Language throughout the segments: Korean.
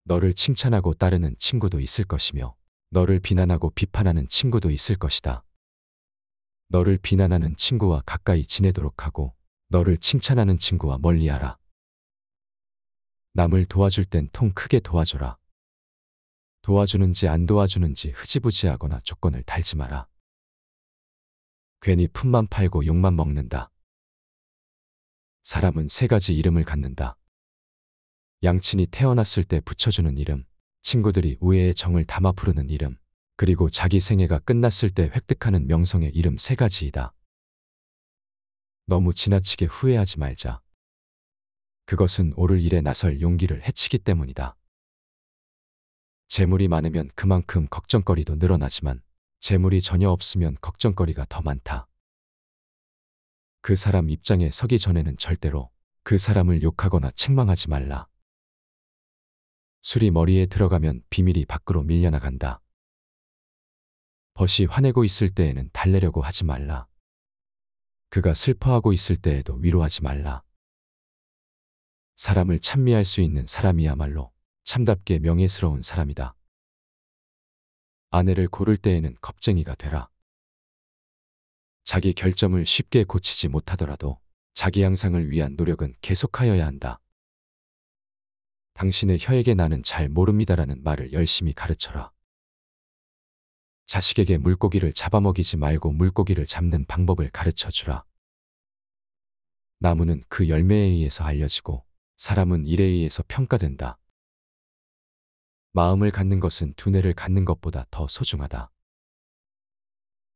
너를 칭찬하고 따르는 친구도 있을 것이며 너를 비난하고 비판하는 친구도 있을 것이다. 너를 비난하는 친구와 가까이 지내도록 하고 너를 칭찬하는 친구와 멀리하라. 남을 도와줄 땐 통 크게 도와줘라. 도와주는지 안 도와주는지 흐지부지하거나 조건을 달지 마라. 괜히 품만 팔고 욕만 먹는다. 사람은 세 가지 이름을 갖는다. 양친이 태어났을 때 붙여주는 이름, 친구들이 우애의 정을 담아 부르는 이름, 그리고 자기 생애가 끝났을 때 획득하는 명성의 이름 세 가지이다. 너무 지나치게 후회하지 말자. 그것은 옳을 일에 나설 용기를 해치기 때문이다. 재물이 많으면 그만큼 걱정거리도 늘어나지만 재물이 전혀 없으면 걱정거리가 더 많다. 그 사람 입장에 서기 전에는 절대로 그 사람을 욕하거나 책망하지 말라. 술이 머리에 들어가면 비밀이 밖으로 밀려나간다. 벗이 화내고 있을 때에는 달래려고 하지 말라. 그가 슬퍼하고 있을 때에도 위로하지 말라. 사람을 찬미할 수 있는 사람이야말로 참답게 명예스러운 사람이다. 아내를 고를 때에는 겁쟁이가 되라. 자기 결점을 쉽게 고치지 못하더라도 자기 향상을 위한 노력은 계속하여야 한다. 당신의 혀에게 나는 잘 모릅니다라는 말을 열심히 가르쳐라. 자식에게 물고기를 잡아먹이지 말고 물고기를 잡는 방법을 가르쳐 주라. 나무는 그 열매에 의해서 알려지고 사람은 일에 의해서 평가된다. 마음을 갖는 것은 두뇌를 갖는 것보다 더 소중하다.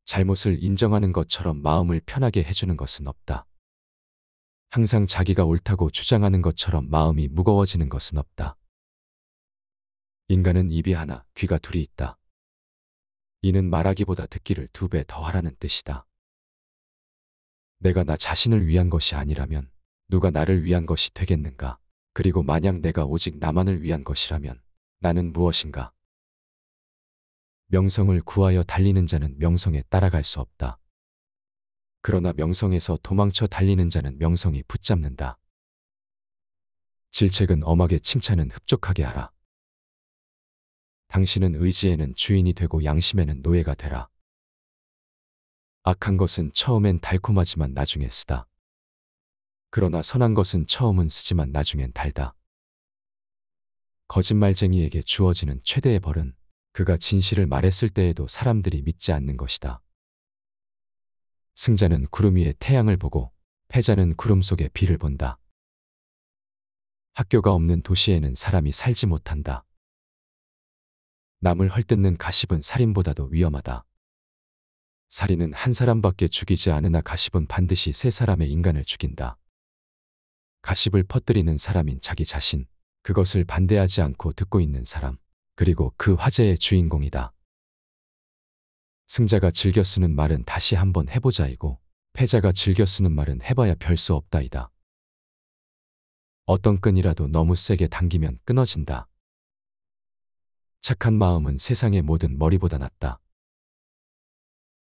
잘못을 인정하는 것처럼 마음을 편하게 해주는 것은 없다. 항상 자기가 옳다고 주장하는 것처럼 마음이 무거워지는 것은 없다. 인간은 입이 하나, 귀가 둘이 있다. 이는 말하기보다 듣기를 2배 더 하라는 뜻이다. 내가 나 자신을 위한 것이 아니라면 누가 나를 위한 것이 되겠는가? 그리고 만약 내가 오직 나만을 위한 것이라면 나는 무엇인가? 명성을 구하여 달리는 자는 명성에 따라갈 수 없다. 그러나 명성에서 도망쳐 달리는 자는 명성이 붙잡는다. 질책은 엄하게 칭찬은 흡족하게 하라. 당신은 의지에는 주인이 되고 양심에는 노예가 되라. 악한 것은 처음엔 달콤하지만 나중에 쓰다. 그러나 선한 것은 처음은 쓰지만 나중엔 달다. 거짓말쟁이에게 주어지는 최대의 벌은 그가 진실을 말했을 때에도 사람들이 믿지 않는 것이다. 승자는 구름 위에 태양을 보고 패자는 구름 속에 비를 본다. 학교가 없는 도시에는 사람이 살지 못한다. 남을 헐뜯는 가십은 살인보다도 위험하다. 살인은 한 사람밖에 죽이지 않으나 가십은 반드시 3사람의 인간을 죽인다. 가십을 퍼뜨리는 사람인 자기 자신, 그것을 반대하지 않고 듣고 있는 사람, 그리고 그 화제의 주인공이다. 승자가 즐겨 쓰는 말은 다시 한번 해보자이고 패자가 즐겨 쓰는 말은 해봐야 별 수 없다이다. 어떤 끈이라도 너무 세게 당기면 끊어진다. 착한 마음은 세상의 모든 머리보다 낫다.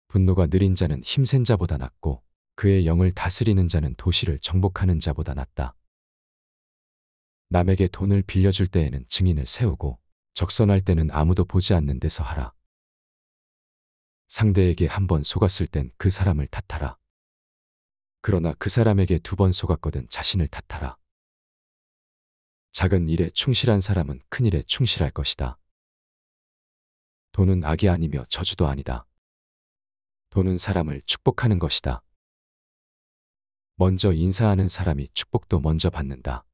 분노가 느린 자는 힘센 자보다 낫고 그의 영을 다스리는 자는 도시를 정복하는 자보다 낫다. 남에게 돈을 빌려줄 때에는 증인을 세우고 적선할 때는 아무도 보지 않는 데서 하라. 상대에게 한 번 속았을 땐 그 사람을 탓하라. 그러나 그 사람에게 2번 속았거든 자신을 탓하라. 작은 일에 충실한 사람은 큰 일에 충실할 것이다. 돈은 악이 아니며 저주도 아니다. 돈은 사람을 축복하는 것이다. 먼저 인사하는 사람이 축복도 먼저 받는다.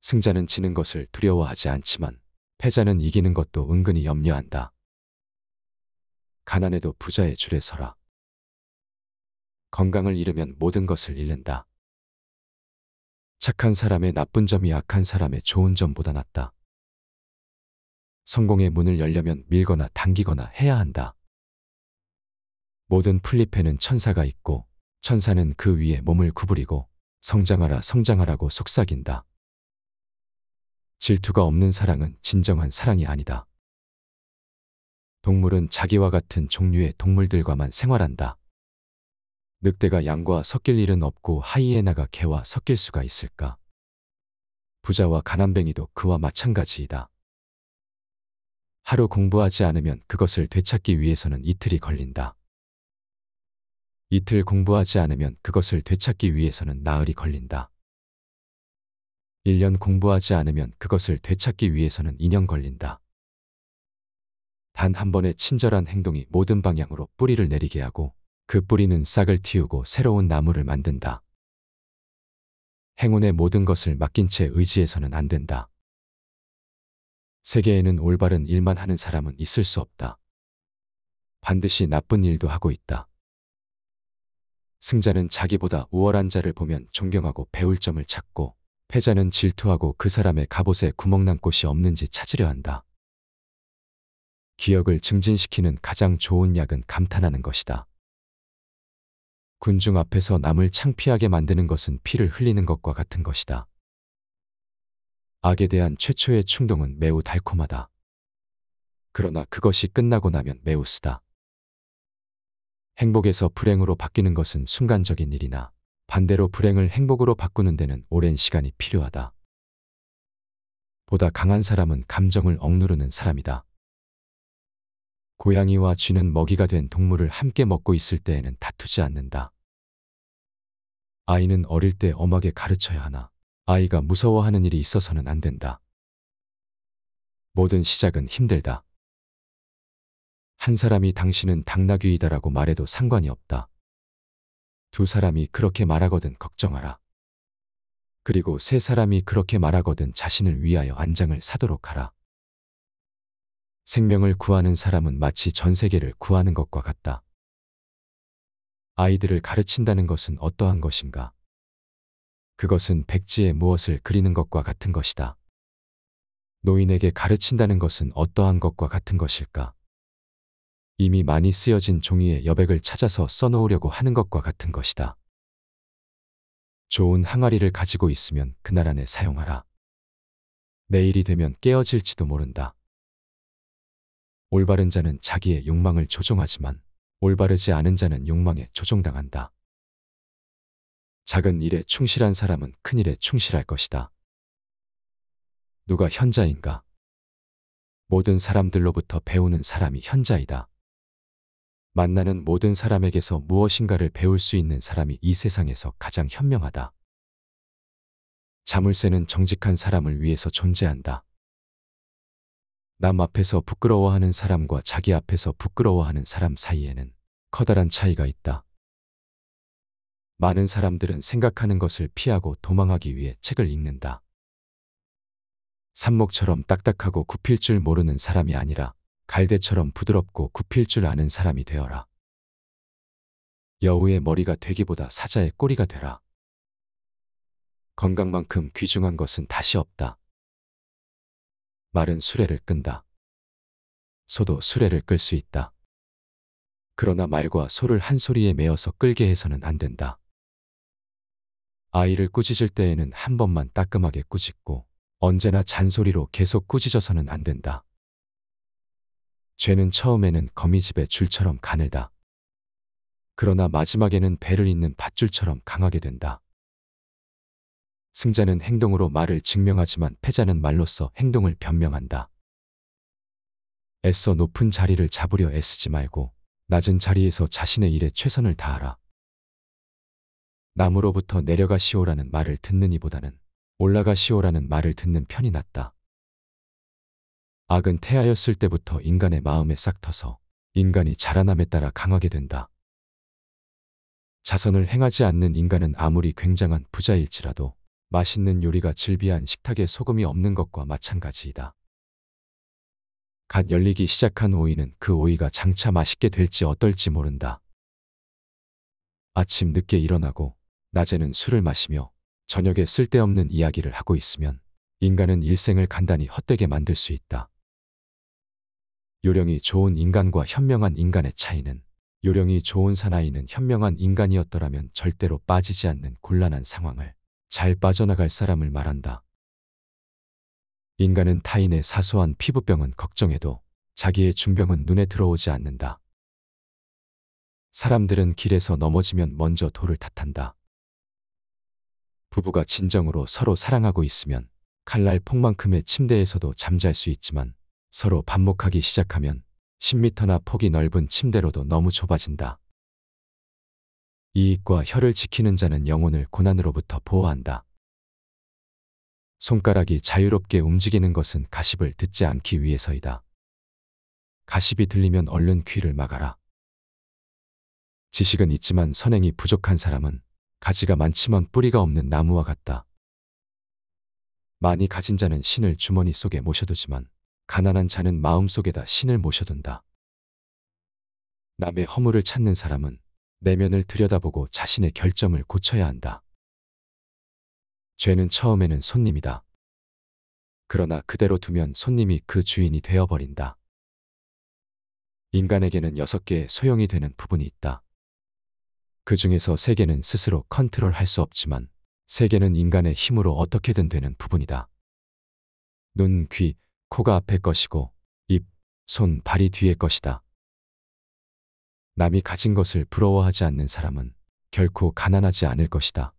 승자는 지는 것을 두려워하지 않지만 패자는 이기는 것도 은근히 염려한다. 가난해도 부자의 줄에 서라. 건강을 잃으면 모든 것을 잃는다. 착한 사람의 나쁜 점이 악한 사람의 좋은 점보다 낫다. 성공의 문을 열려면 밀거나 당기거나 해야 한다. 모든 풀잎에는 천사가 있고 천사는 그 위에 몸을 구부리고 성장하라 성장하라고 속삭인다. 질투가 없는 사랑은 진정한 사랑이 아니다. 동물은 자기와 같은 종류의 동물들과만 생활한다. 늑대가 양과 섞일 일은 없고 하이에나가 개와 섞일 수가 있을까? 부자와 가난뱅이도 그와 마찬가지이다. 하루 공부하지 않으면 그것을 되찾기 위해서는 이틀이 걸린다. 이틀 공부하지 않으면 그것을 되찾기 위해서는 나흘이 걸린다. 1년 공부하지 않으면 그것을 되찾기 위해서는 2년 걸린다. 단 한 번의 친절한 행동이 모든 방향으로 뿌리를 내리게 하고 그 뿌리는 싹을 틔우고 새로운 나무를 만든다. 행운의 모든 것을 맡긴 채 의지해서는 안 된다. 세계에는 올바른 일만 하는 사람은 있을 수 없다. 반드시 나쁜 일도 하고 있다. 승자는 자기보다 우월한 자를 보면 존경하고 배울 점을 찾고, 패자는 질투하고 그 사람의 갑옷에 구멍난 곳이 없는지 찾으려 한다. 기억을 증진시키는 가장 좋은 약은 감탄하는 것이다. 군중 앞에서 남을 창피하게 만드는 것은 피를 흘리는 것과 같은 것이다. 악에 대한 최초의 충동은 매우 달콤하다. 그러나 그것이 끝나고 나면 매우 쓰다. 행복에서 불행으로 바뀌는 것은 순간적인 일이나 반대로 불행을 행복으로 바꾸는 데는 오랜 시간이 필요하다. 보다 강한 사람은 감정을 억누르는 사람이다. 고양이와 쥐는 먹이가 된 동물을 함께 먹고 있을 때에는 다투지 않는다. 아이는 어릴 때 엄하게 가르쳐야 하나 아이가 무서워하는 일이 있어서는 안 된다. 모든 시작은 힘들다. 한 사람이 당신은 당나귀이다라고 말해도 상관이 없다. 두 사람이 그렇게 말하거든 걱정하라. 그리고 세 사람이 그렇게 말하거든 자신을 위하여 안장을 사도록 하라. 생명을 구하는 사람은 마치 전 세계를 구하는 것과 같다. 아이들을 가르친다는 것은 어떠한 것인가? 그것은 백지에 무엇을 그리는 것과 같은 것이다. 노인에게 가르친다는 것은 어떠한 것과 같은 것일까? 이미 많이 쓰여진 종이에 여백을 찾아서 써놓으려고 하는 것과 같은 것이다. 좋은 항아리를 가지고 있으면 그날 안에 사용하라. 내일이 되면 깨어질지도 모른다. 올바른 자는 자기의 욕망을 조종하지만 올바르지 않은 자는 욕망에 조종당한다. 작은 일에 충실한 사람은 큰 일에 충실할 것이다. 누가 현자인가? 모든 사람들로부터 배우는 사람이 현자이다. 만나는 모든 사람에게서 무엇인가를 배울 수 있는 사람이 이 세상에서 가장 현명하다. 자물쇠는 정직한 사람을 위해서 존재한다. 남 앞에서 부끄러워하는 사람과 자기 앞에서 부끄러워하는 사람 사이에는 커다란 차이가 있다. 많은 사람들은 생각하는 것을 피하고 도망하기 위해 책을 읽는다. 삽목처럼 딱딱하고 굽힐 줄 모르는 사람이 아니라 갈대처럼 부드럽고 굽힐 줄 아는 사람이 되어라. 여우의 머리가 되기보다 사자의 꼬리가 되라. 건강만큼 귀중한 것은 다시 없다. 말은 수레를 끈다. 소도 수레를 끌 수 있다. 그러나 말과 소를 한 소리에 매어서 끌게 해서는 안 된다. 아이를 꾸짖을 때에는 한 번만 따끔하게 꾸짖고 언제나 잔소리로 계속 꾸짖어서는 안 된다. 죄는 처음에는 거미집의 줄처럼 가늘다. 그러나 마지막에는 배를 잇는 밧줄처럼 강하게 된다. 승자는 행동으로 말을 증명하지만 패자는 말로써 행동을 변명한다. 애써 높은 자리를 잡으려 애쓰지 말고 낮은 자리에서 자신의 일에 최선을 다하라. 남으로부터 내려가시오라는 말을 듣는 이보다는 올라가시오라는 말을 듣는 편이 낫다. 악은 태하였을 때부터 인간의 마음에 싹터서 인간이 자라남에 따라 강하게 된다. 자선을 행하지 않는 인간은 아무리 굉장한 부자일지라도 맛있는 요리가 즐비한 식탁에 소금이 없는 것과 마찬가지이다. 갓 열리기 시작한 오이는 그 오이가 장차 맛있게 될지 어떨지 모른다. 아침 늦게 일어나고 낮에는 술을 마시며 저녁에 쓸데없는 이야기를 하고 있으면 인간은 일생을 간단히 헛되게 만들 수 있다. 요령이 좋은 인간과 현명한 인간의 차이는 요령이 좋은 사나이는 현명한 인간이었더라면 절대로 빠지지 않는 곤란한 상황을 잘 빠져나갈 사람을 말한다. 인간은 타인의 사소한 피부병은 걱정해도 자기의 중병은 눈에 들어오지 않는다. 사람들은 길에서 넘어지면 먼저 돌을 탓한다. 부부가 진정으로 서로 사랑하고 있으면 칼날 폭만큼의 침대에서도 잠잘 수 있지만 서로 반목하기 시작하면 10m나 폭이 넓은 침대로도 너무 좁아진다. 이익과 혀를 지키는 자는 영혼을 고난으로부터 보호한다. 손가락이 자유롭게 움직이는 것은 가십을 듣지 않기 위해서이다. 가십이 들리면 얼른 귀를 막아라. 지식은 있지만 선행이 부족한 사람은 가지가 많지만 뿌리가 없는 나무와 같다. 많이 가진 자는 신을 주머니 속에 모셔두지만 가난한 자는 마음속에다 신을 모셔둔다. 남의 허물을 찾는 사람은 내면을 들여다보고 자신의 결점을 고쳐야 한다. 죄는 처음에는 손님이다. 그러나 그대로 두면 손님이 그 주인이 되어버린다. 인간에게는 6개의 소용이 되는 부분이 있다. 그 중에서 3개는 스스로 컨트롤할 수 없지만 3개는 인간의 힘으로 어떻게든 되는 부분이다. 눈, 귀, 코가 앞에 것이고 입, 손, 발이 뒤에 것이다. 남이 가진 것을 부러워하지 않는 사람은 결코 가난하지 않을 것이다.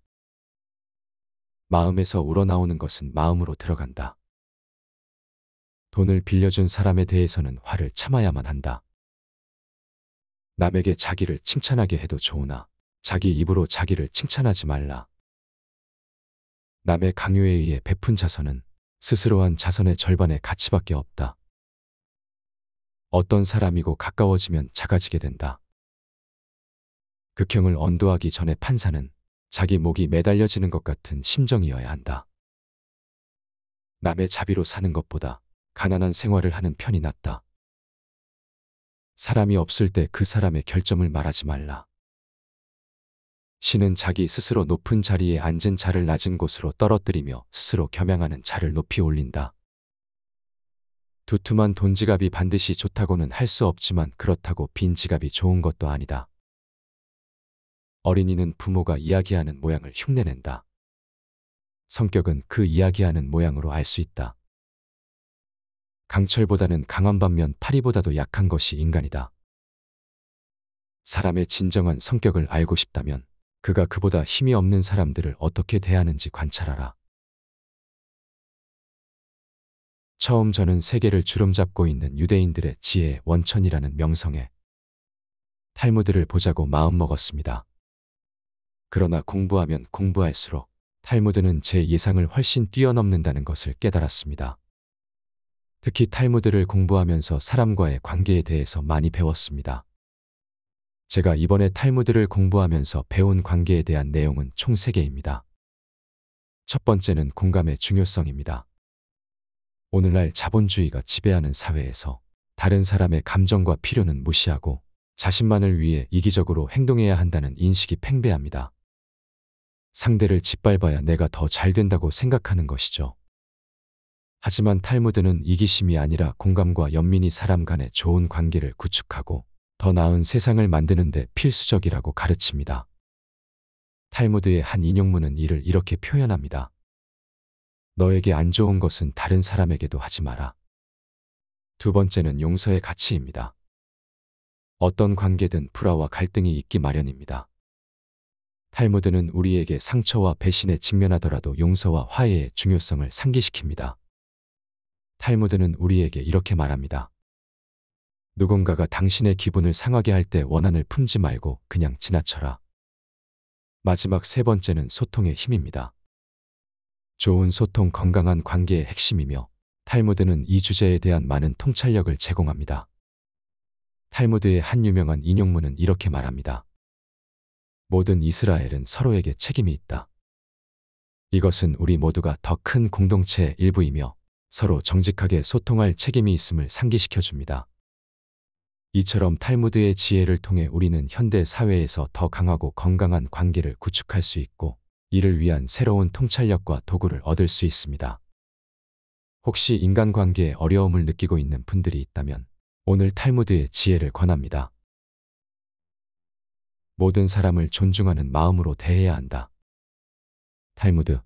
마음에서 우러나오는 것은 마음으로 들어간다. 돈을 빌려준 사람에 대해서는 화를 참아야만 한다. 남에게 자기를 칭찬하게 해도 좋으나 자기 입으로 자기를 칭찬하지 말라. 남의 강요에 의해 베푼 자선은 스스로 한 자선의 절반의 가치밖에 없다. 어떤 사람이고 가까워지면 작아지게 된다. 극형을 언도하기 전에 판사는 자기 목이 매달려지는 것 같은 심정이어야 한다. 남의 자비로 사는 것보다 가난한 생활을 하는 편이 낫다. 사람이 없을 때 그 사람의 결점을 말하지 말라. 신은 자기 스스로 높은 자리에 앉은 자를 낮은 곳으로 떨어뜨리며 스스로 겸양하는 자를 높이 올린다. 두툼한 돈지갑이 반드시 좋다고는 할 수 없지만 그렇다고 빈 지갑이 좋은 것도 아니다. 어린이는 부모가 이야기하는 모양을 흉내낸다. 성격은 그 이야기하는 모양으로 알 수 있다. 강철보다는 강한 반면 파리보다도 약한 것이 인간이다. 사람의 진정한 성격을 알고 싶다면 그가 그보다 힘이 없는 사람들을 어떻게 대하는지 관찰하라. 처음 저는 세계를 주름잡고 있는 유대인들의 지혜의 원천이라는 명성에 탈무드를 보자고 마음먹었습니다. 그러나 공부하면 공부할수록 탈무드는 제 예상을 훨씬 뛰어넘는다는 것을 깨달았습니다. 특히 탈무드를 공부하면서 사람과의 관계에 대해서 많이 배웠습니다. 제가 이번에 탈무드를 공부하면서 배운 관계에 대한 내용은 총 3개입니다. 첫 번째는 공감의 중요성입니다. 오늘날 자본주의가 지배하는 사회에서 다른 사람의 감정과 필요는 무시하고 자신만을 위해 이기적으로 행동해야 한다는 인식이 팽배합니다. 상대를 짓밟아야 내가 더 잘 된다고 생각하는 것이죠. 하지만 탈무드는 이기심이 아니라 공감과 연민이 사람 간의 좋은 관계를 구축하고 더 나은 세상을 만드는 데 필수적이라고 가르칩니다. 탈무드의 한 인용문은 이를 이렇게 표현합니다. 너에게 안 좋은 것은 다른 사람에게도 하지 마라. 두 번째는 용서의 가치입니다. 어떤 관계든 불화와 갈등이 있기 마련입니다. 탈무드는 우리에게 상처와 배신에 직면하더라도 용서와 화해의 중요성을 상기시킵니다. 탈무드는 우리에게 이렇게 말합니다. 누군가가 당신의 기분을 상하게 할 때 원한을 품지 말고 그냥 지나쳐라. 마지막 3번째는 소통의 힘입니다. 좋은 소통, 건강한 관계의 핵심이며 탈무드는 이 주제에 대한 많은 통찰력을 제공합니다. 탈무드의 한 유명한 인용문은 이렇게 말합니다. 모든 이스라엘은 서로에게 책임이 있다. 이것은 우리 모두가 더 큰 공동체의 일부이며 서로 정직하게 소통할 책임이 있음을 상기시켜 줍니다. 이처럼 탈무드의 지혜를 통해 우리는 현대 사회에서 더 강하고 건강한 관계를 구축할 수 있고 이를 위한 새로운 통찰력과 도구를 얻을 수 있습니다. 혹시 인간관계에 어려움을 느끼고 있는 분들이 있다면 오늘 탈무드의 지혜를 권합니다. 모든 사람을 존중하는 마음으로 대해야 한다. 탈무드